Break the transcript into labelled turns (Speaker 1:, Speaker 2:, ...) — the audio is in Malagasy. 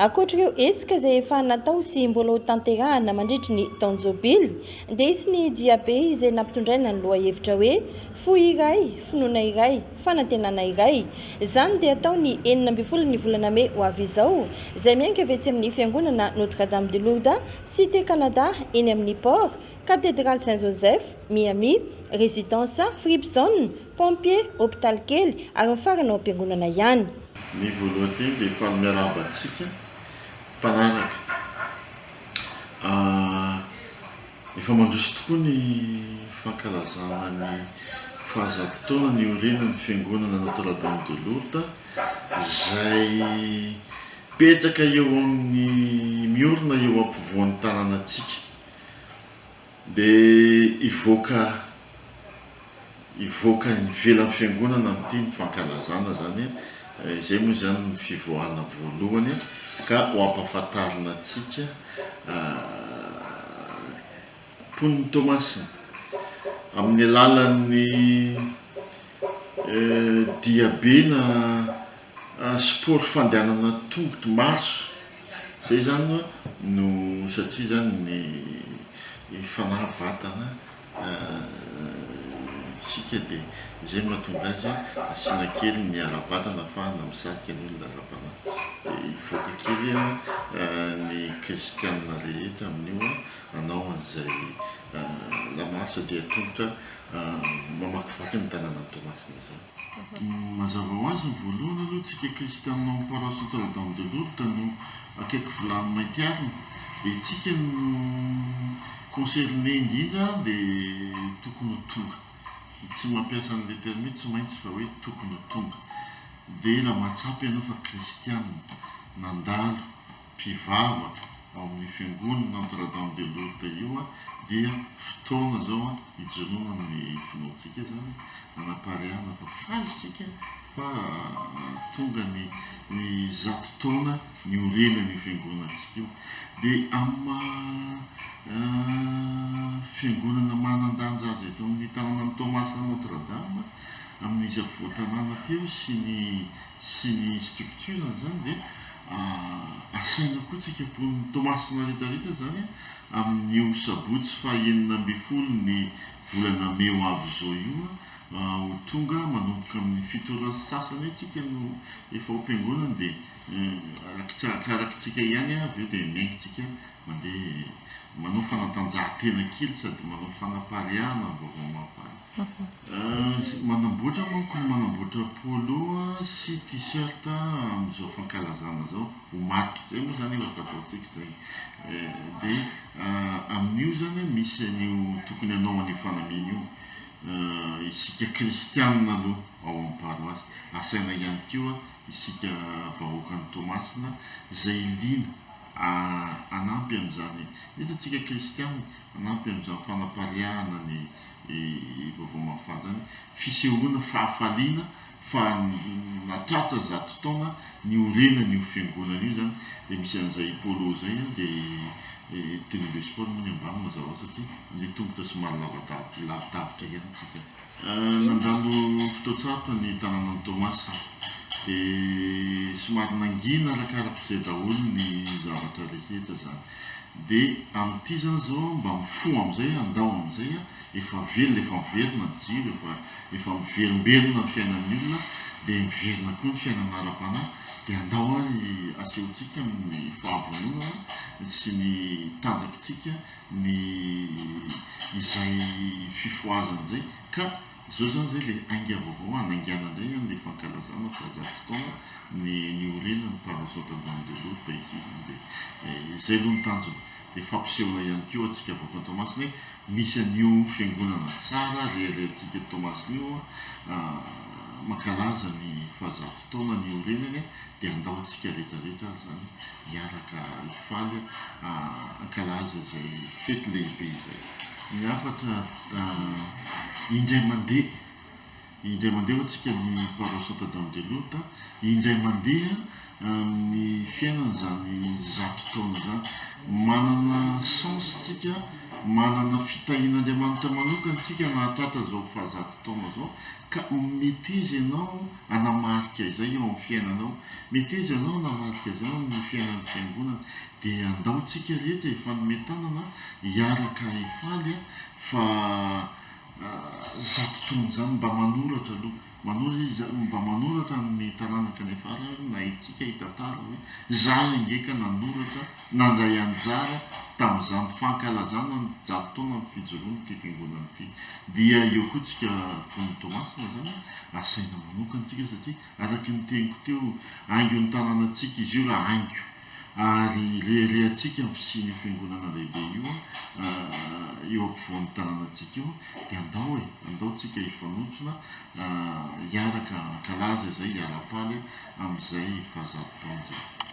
Speaker 1: Akoatr'ireo hetsika izay efa natao sy mbola ho tanterahana mandritra ny taonjobily dia isy ny jiabe izay nampitondraina ny lohahevitra hoe fohy iray, finoana iray, fanantenana iray. Izany dia atao ny 12 ny volana May ho avy izao, izay miainga avy etsy amin'ny fiangonana Notre-Dame de Lourdes, Cité Canada, eny amin'ny port, cathédrale Saint-Joseph, Miami, résidence Fripson, pompier, hôpital kely ary ny farana am-piangonana ihany.
Speaker 2: Ny voalohany dia efa miarahaba antsika mpanaraka. Efa mandroso tokoa ny fankalazana ny fahazato-taona ny orenan'ny fiangonana Notre-Dame de Lourdes, izay petraka eo amin'ny miorina eo ampovoan'ny tanànantsika. Dia ivoaka ivelan'ny fiangonana amin'ity ny fankalazana zany, izay moa zany ny fivoahana voalohany ka ho ampahafantarina antsika mponiny Tomasina amin'ny alalan'ny diabe na sport fandehanana tongotra marche. Zay zany no satria zany ny fanahy vatana sika dia izay mahatonga azy asiana kely ny ara-batana afahana misarika ny olona ara-batana. Dia ivoaka kely ny kristianina rehetra amin'io hanao an'izay lamarsa dia tongotra mamakivaky ny tanàna Tomasina izany. Mazava ho azy ny voalohany aloha tsika kristianina amin'ny paroisse Notre-Dame de Lourdes no akaiky volany mainty arina, dia tsika no concerné indrindra dia tokony ho tonga. Tsy mampiasa an'ilay terme tsy maintsy fa hoe tokony ho tonga. Dia raha mahatsapy ianao fa kristianina nandalo mpivavaka ao amin'ny fiangonana Notre-Dame de Lourdes io dia fotoana zao hijonona amin'ny finoantsika zany, anapariana fa faly isika fa tonga ny 100 taona ny orenan'ny fiangonantsika io. Dia amin'ny fiangonana manan-danja azy eto amin'ny tanànan'ny Tomasina Notre-Dame, amin'izy voatanàna teo sy ny structure zany, dia asaina koa tsika mponiny Tomasina rehetrarehetra zany amin'io sabotsy fa 9 ny volana May ho avy izao io ho tonga manomboka amin'ny 7 sasany tsika no efa ho am-piangonana. Dia arakatsika ihany avy eo dia miainga mandeha manao fanatanjahantena kely sady manao fanapariana vaovao mahafaly. Manamboatra manko ny manamboatra polo sy t-shirt amin'izao fankalazana zao ho marika zay moa zany efa fataontsika zay. Dia amin'io zany misy an'io tokony hanao any fanamiana io isika kristianina aloha ao amin'ny paroisse. Asaina ihany koa isika vahoakan'ny Tomasina izay liana anampy amin'izany hitantsika kristianina anampy amin'izany fanapariana ny vaovao mahafaly zany, fisehoana fahafaliana fa natratra 100 taona ny orenan'io fiangonana io zany. Dia misy an'izay polo zay dia tenue de sport moa ny ambany mazava satria ny tongotra somary lavidavitra ihany tsika. Nandalo fotoan-tsarotra ny tanànan'ny Tomasina dia somary nangina arakarak'izay daholo ny zavatra rehetra zany. Dia amin'ity zany zao mba mifo amin'izay andao amin'izay efa miverina ny jiro, efa miverimberina ny fiainan'ny olona, dia miverina koa ny fiainana ara-panahy. Dia andao ary asehontsika amin'ny fahavonona sy ny tanjakintsika ny izay fifoazana zay. Ka izao zany zay le ainga vaovao anaingana indray ny fankalazana fa 100 taona ny orenan'ny paroisse Notre-Dame de Lourdes izy. Dia izay aloha ny tanjona. Dia fampisehoana ihany koa antsika vaovao Tomasina hoe misy an'io fiangonana tsara reherentsika Tomasina io mankalaza ny 100 taona ny orenany. Dia andaontsika rehetrarehetra zany miaraka hifaly ankalaza izay fety lehibe izay. Ny hafatra indray mandeha antsika ny paroisse Notre-Dame de Lourdes, indray mandeha ny fiainana zany 100 taona zany manana sens tsika manana fitahin'andriamanitra manokana tsika nahatratra zao fahazato taona zao ka mety izy ianao anamarika izay eo amin'ny fiainanao, mety izy ianao anamarika izay eo amin'ny fiainan'ny fiangonana dia andaotsika rehetra ifanometanana hiaraka hifaly fa zato taona zany mba manoratra aloha manoratra izy mba manoratra ny taranaka ny afara na itsika hitantara hoe zara ingeka nanoratra nandray anjara tamin'izany fankalazana ny zato taona ny fijoroany ty fiangonana ity dia eo koa tsika mpony tomasina zany asaina manokana tsika satria araky ny teniko teo aingo ny tanànatsika izy io raha aingo ary reharehantsika ny fisiny fiangonana lehibe io eo ampovoan'ny tanànatsika io dia andao tsika ifanotsona hiaraka kalaza izay hiara-paly amin'izay fahazato taona zay.